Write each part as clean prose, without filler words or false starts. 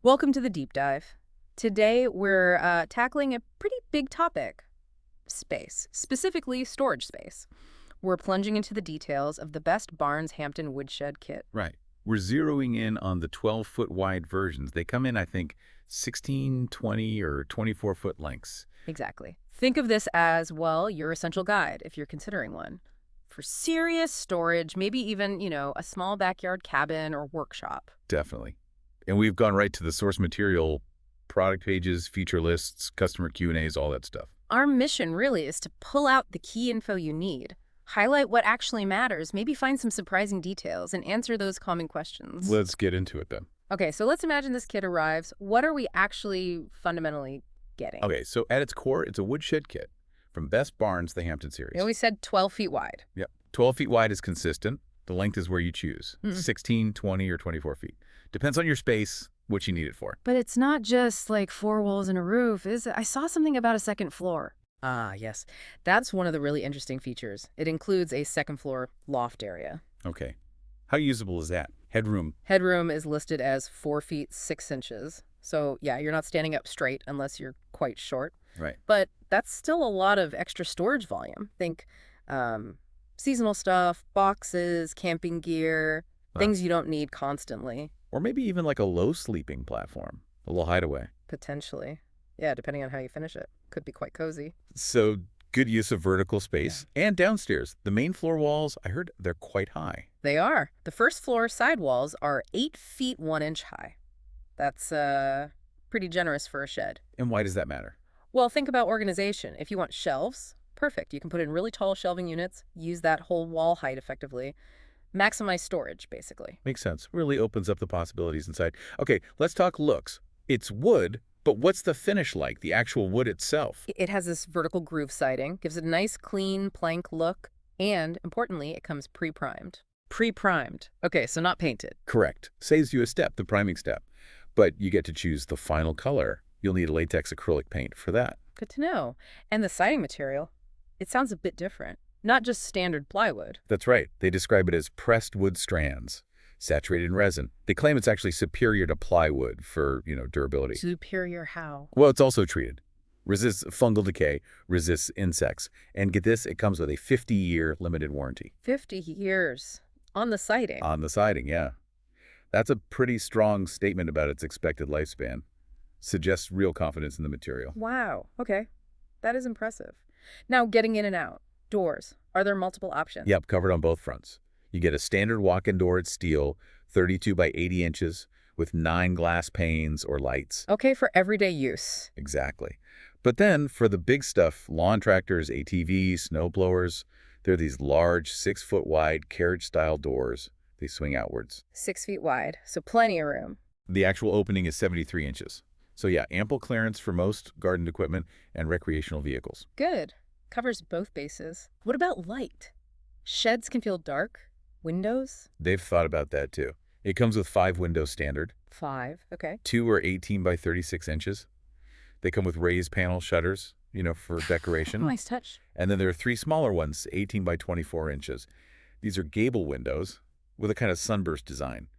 Welcome to the deep dive. Today we're tackling a pretty big topic, space, specifically storage space. We're plunging into the details of the best Barns Hampton Woodshed Kit. Right. We're zeroing in on the 12-foot wide versions. They come in, I think, 16, 20, or 24-foot lengths. Exactly. Think of this as, well, your essential guide if you're considering one. For serious storage, maybe even, a small backyard cabin or workshop. Definitely. And we've gone right to the source material, product pages, feature lists, customer Q&As, all that stuff. Our mission really is to pull out the key info you need, highlight what actually matters, maybe find some surprising details, and answer those common questions. Let's get into it then. Okay, so let's imagine this kit arrives. What are we actually fundamentally getting? Okay, so at its core, it's a woodshed kit from Best Barns, the Hampton series. We always said 12 feet wide. Yep. 12 feet wide is consistent. The length is where you choose. 16, 20, or 24 feet. Depends on your space, what you need it for. But it's not just like four walls and a roof, is it? I saw something about a second floor. Ah, yes. That's one of the really interesting features. It includes a second floor loft area. Okay. How usable is that? Headroom. Headroom is listed as 4 feet 6 inches. So, yeah, you're not standing up straight unless you're quite short. Right. But that's still a lot of extra storage volume. Think seasonal stuff, boxes, camping gear, things you don't need constantly. Or maybe even like a low sleeping platform, a little hideaway. Potentially. Yeah, depending on how you finish it. Could be quite cozy. So good use of vertical space. And downstairs. The main floor walls, I heard they're quite high. They are. The first floor sidewalls are 8 feet 1 inch high. That's pretty generous for a shed. And why does that matter? Well, think about organization. If you want shelves, perfect. You can put in really tall shelving units, use that whole wall height effectively. Maximize storage, basically. Makes sense. Really opens up the possibilities inside. Okay, let's talk looks. It's wood, but what's the finish like, the actual wood itself? It has this vertical groove siding, gives it a nice, clean plank look, and, importantly, it comes pre-primed. Pre-primed. Okay, so not painted. Correct. Saves you a step, the priming step. But you get to choose the final color. You'll need latex acrylic paint for that. Good to know. And the siding material, it sounds a bit different. Not just standard plywood. That's right. They describe it as pressed wood strands, saturated in resin. They claim it's actually superior to plywood for, durability. Superior how? Well, it's also treated. Resists fungal decay, resists insects. And get this, it comes with a 50-year limited warranty. 50 years. On the siding? On the siding, yeah. That's a pretty strong statement about its expected lifespan. Suggests real confidence in the material. Wow. Okay. That is impressive. Now, getting in and out. Doors. Are there multiple options? Yep, covered on both fronts. You get a standard walk-in door. It's steel, 32 by 80 inches, with 9 glass panes or lights. Okay, for everyday use. Exactly. But then, for the big stuff, lawn tractors, ATVs, snow blowers, there are these large 6-foot wide carriage-style doors. They swing outwards. 6 feet wide, so plenty of room. The actual opening is 73 inches. So yeah, ample clearance for most garden equipment and recreational vehicles. Good. Covers both bases. What about light? Sheds can feel dark. Windows? They've thought about that too. It comes with 5 windows standard. 5, okay. 2 are 18 by 36 inches. They come with raised panel shutters, for decoration. Nice touch. And then there are 3 smaller ones, 18 by 24 inches. These are gable windows with a kind of sunburst design.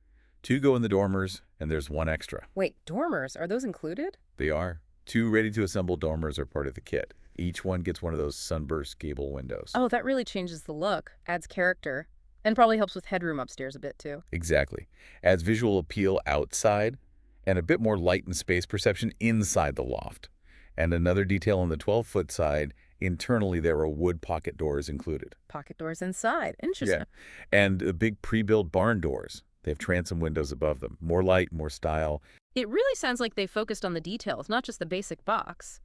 2 go in the dormers, and there's 1 extra. Wait, dormers, are those included? They are. 2 ready-to-assemble dormers are part of the kit. Each one gets one of those sunburst gable windows. Oh, that really changes the look, adds character, and probably helps with headroom upstairs a bit too. Exactly. Adds visual appeal outside and a bit more light and space perception inside the loft. And another detail on the 12-foot side, internally there are wood pocket doors included. Pocket doors inside. Interesting. Yeah. And big pre-built barn doors. They have transom windows above them. More light, more style. It really sounds like they focused on the details, not just the basic box.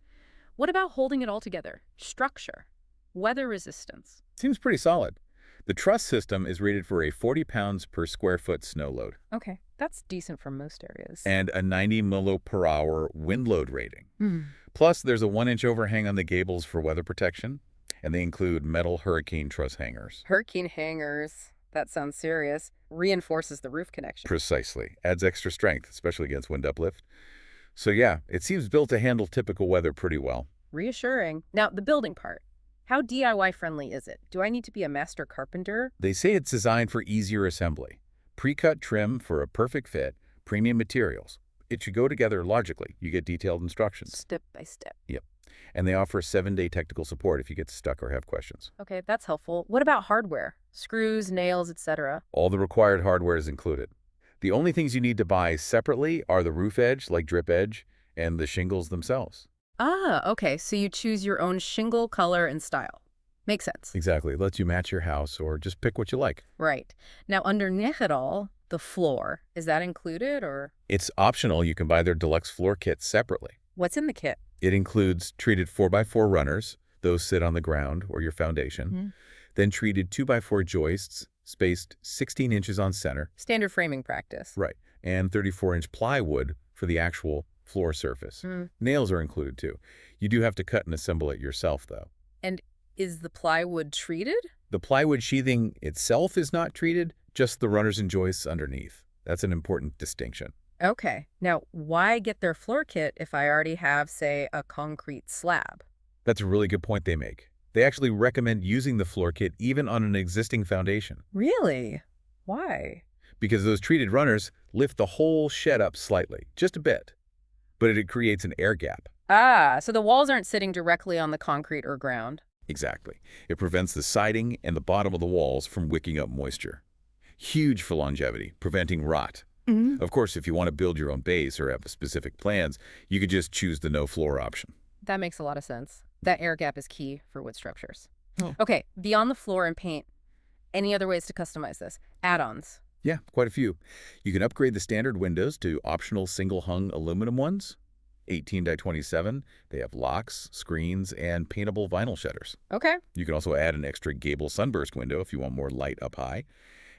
What about holding it all together? Structure, weather resistance. Seems pretty solid. The Truss system is rated for a 40 pounds per square foot snow load. Okay, that's decent for most areas. And a 90 milo per hour wind load rating. Plus, there's a 1-inch overhang on the gables for weather protection, and they include metal hurricane truss hangers. Hurricane hangers. That sounds serious. Reinforces the roof connection. Precisely. Adds extra strength, especially against wind uplift. So yeah, it seems built to handle typical weather pretty well. Reassuring. Now, the building part. How DIY friendly is it? Do I need to be a master carpenter? They say it's designed for easier assembly. Pre-cut trim for a perfect fit, premium materials. It should go together logically. You get detailed instructions. Step by step. Yep. And they offer 7-day technical support if you get stuck or have questions. Okay, that's helpful. What about hardware? Screws, nails, etc. All the required hardware is included. The only things you need to buy separately are the roof edge, like drip edge, and the shingles themselves. Ah, okay, so you choose your own shingle color and style. Makes sense. Exactly. It lets you match your house or just pick what you like. Right. Now, underneath it all, the floor, is that included or It's optional. You can buy their deluxe floor kit separately. what's in the kit? It includes treated 4x4 runners. Those sit on the ground or your foundation. Mhm. Then treated 2x4 joists, spaced 16 inches on center. Standard framing practice. Right. And 34-inch plywood for the actual floor surface. Mm. Nails are included too. You do have to cut and assemble it yourself, though. And is the plywood treated? The plywood sheathing itself is not treated, just the runners and joists underneath. That's an important distinction. Okay. Now, why get their floor kit if I already have, say, a concrete slab? That's a really good point they make. They actually recommend using the floor kit even on an existing foundation, Really? Why? because those treated runners lift the whole shed up slightly, just a bit, but it creates an air gap. Ah, so the walls aren't sitting directly on the concrete or ground. Exactly. It prevents the siding and the bottom of the walls from wicking up moisture. Huge for longevity, preventing rot. Mm-hmm. Of course, if you want to build your own base or have specific plans, you could just choose the no-floor option. That makes a lot of sense. That air gap is key for wood structures. Oh. Okay, beyond the floor and paint, any other ways to customize this? Add-ons. Yeah, quite a few. You can upgrade the standard windows to optional single-hung aluminum ones, 18 by 27. They have locks, screens, and paintable vinyl shutters. Okay. You can also add an extra gable sunburst window if you want more light up high.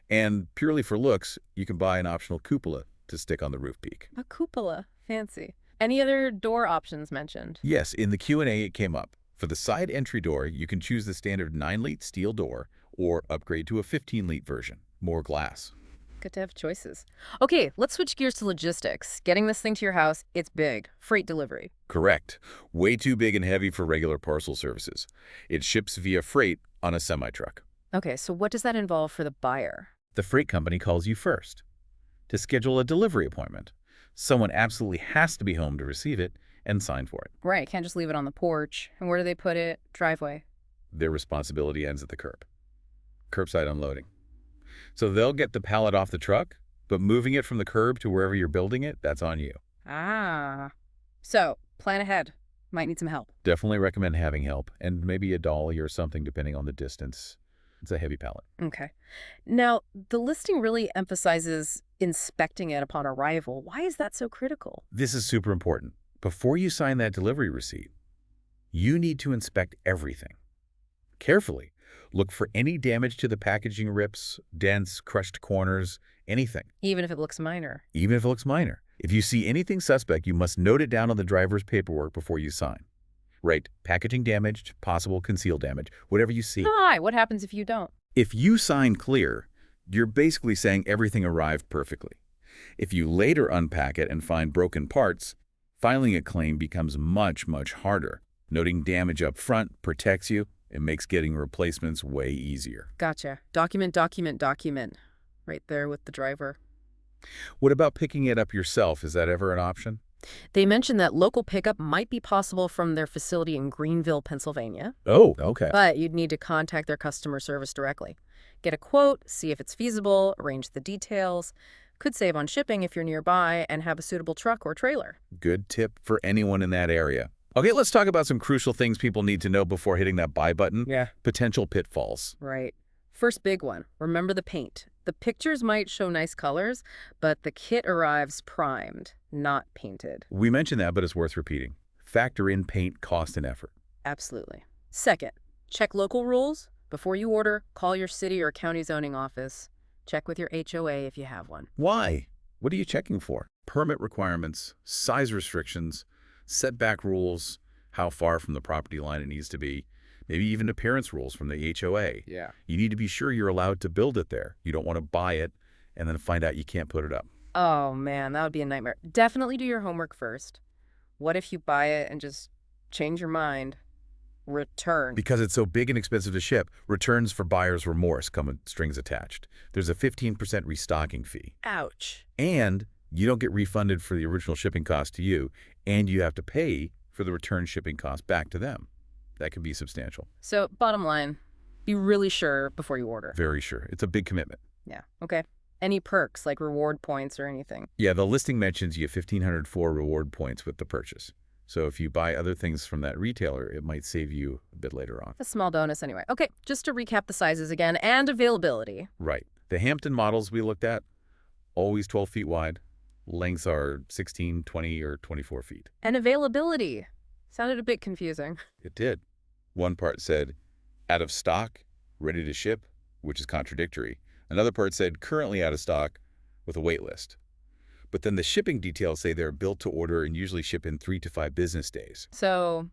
And purely for looks, you can buy an optional cupola to stick on the roof peak. A cupola. Fancy. Any other door options mentioned? Yes, in the Q&A it came up. For the side entry door, you can choose the standard 9-lite steel door or upgrade to a 15-lite version, more glass. Good to have choices. Okay, let's switch gears to logistics. Getting this thing to your house, it's big. Freight delivery. Correct. Way too big and heavy for regular parcel services. It ships via freight on a semi-truck. Okay, so what does that involve for the buyer? The freight company calls you first to schedule a delivery appointment. Someone absolutely has to be home to receive it and sign for it. Right, can't just leave it on the porch. And where do they put it? Driveway. Their responsibility ends at the curb. Curbside unloading. So they'll get the pallet off the truck, but moving it from the curb to wherever you're building it, that's on you. Ah. So, plan ahead. Might need some help. Definitely recommend having help, and maybe a dolly or something depending on the distance. It's a heavy pallet. Okay. Now, the listing really emphasizes inspecting it upon arrival. Why is that so critical? This is super important. Before you sign that delivery receipt, you need to inspect everything. Carefully. Look for any damage to the packaging, rips, dents, crushed corners, anything. Even if it looks minor. Even if it looks minor. If you see anything suspect, you must note it down on the driver's paperwork before you sign. Write packaging damaged, possible concealed damage, whatever you see. Hi, what happens if you don't? If you sign clear, you're basically saying everything arrived perfectly. If you later unpack it and find broken parts, filing a claim becomes much, much harder. Noting damage up front protects you. It makes getting replacements way easier. Gotcha. Document, document, document. Right there with the driver. What about picking it up yourself? Is that ever an option? They mentioned that local pickup might be possible from their facility in Greenville, Pennsylvania. Oh, okay. But you'd need to contact their customer service directly. Get a quote, see if it's feasible, arrange the details. Could save on shipping if you're nearby and have a suitable truck or trailer. Good tip for anyone in that area. Okay, let's talk about some crucial things people need to know before hitting that buy button. Yeah. Potential pitfalls. Right. First big one, remember the paint. The pictures might show nice colors, but the kit arrives primed, not painted. We mentioned that, but it's worth repeating. Factor in paint, cost, and effort. Absolutely. Second, check local rules. Before you order, call your city or county zoning office. Check with your HOA if you have one. Why? What are you checking for? Permit requirements, size restrictions, setback rules, how far from the property line it needs to be, maybe even appearance rules from the HOA. Yeah. You need to be sure you're allowed to build it there. You don't want to buy it and then find out you can't put it up. Oh, man, that would be a nightmare. Definitely do your homework first. What if you buy it and just change your mind? Return. Because it's so big and expensive to ship, returns for buyer's remorse come with strings attached. There's a 15% restocking fee. Ouch. And You don't get refunded for the original shipping cost to you, and you have to pay for the return shipping cost back to them. That can be substantial. So, bottom line, be really sure before you order. Very sure. It's a big commitment. Yeah, okay. Any perks, like reward points or anything? Yeah, the listing mentions you have 1,504 reward points with the purchase. So if you buy other things from that retailer, it might save you a bit later on. A small bonus anyway. Okay, just to recap the sizes again and availability. Right. The Hampton models we looked at, always 12 feet wide. Lengths are 16, 20, or 24 feet. And availability. Sounded a bit confusing. It did. One part said, out of stock, ready to ship, which is contradictory. Another part said, currently out of stock, with a wait list. But then the shipping details say they're built to order and usually ship in 3 to 5 business days. So,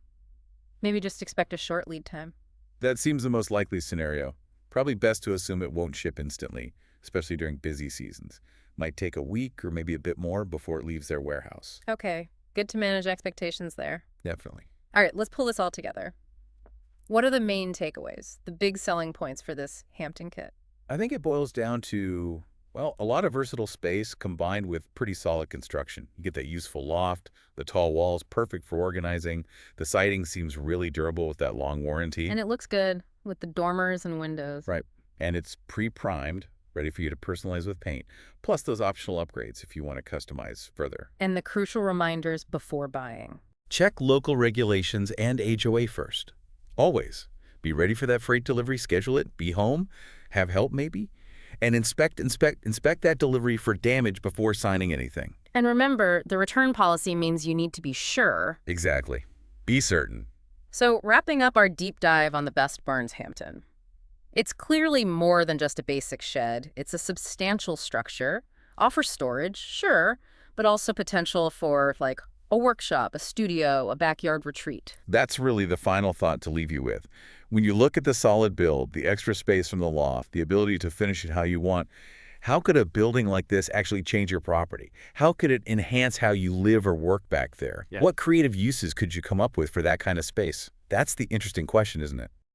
maybe just expect a short lead time. That seems the most likely scenario. Probably best to assume it won't ship instantly, especially during busy seasons. Might take a week or maybe a bit more before it leaves their warehouse. Okay, good to manage expectations there. Definitely. All right, let's pull this all together. What are the main takeaways, the big selling points for this Hampton kit? I think it boils down to, well, a lot of versatile space combined with pretty solid construction. You get that useful loft, the tall walls, perfect for organizing. The siding seems really durable with that long warranty. And it looks good with the dormers and windows. Right. And it's pre-primed, ready for you to personalize with paint, plus those optional upgrades if you want to customize further. And the crucial reminders before buying. Check local regulations and HOA first. Always. Be ready for that freight delivery, schedule it, be home, have help maybe, and inspect that delivery for damage before signing anything. And remember, the return policy means you need to be sure. Exactly. Be certain. So, wrapping up our deep dive on the best Barns Hampton. It's clearly more than just a basic shed. It's a substantial structure, offers storage, sure, but also potential for, like, a workshop, a studio, a backyard retreat. That's really the final thought to leave you with. When you look at the solid build, the extra space from the loft, the ability to finish it how you want, how could a building like this actually change your property? How could it enhance how you live or work back there? Yeah. What creative uses could you come up with for that kind of space? That's the interesting question, isn't it?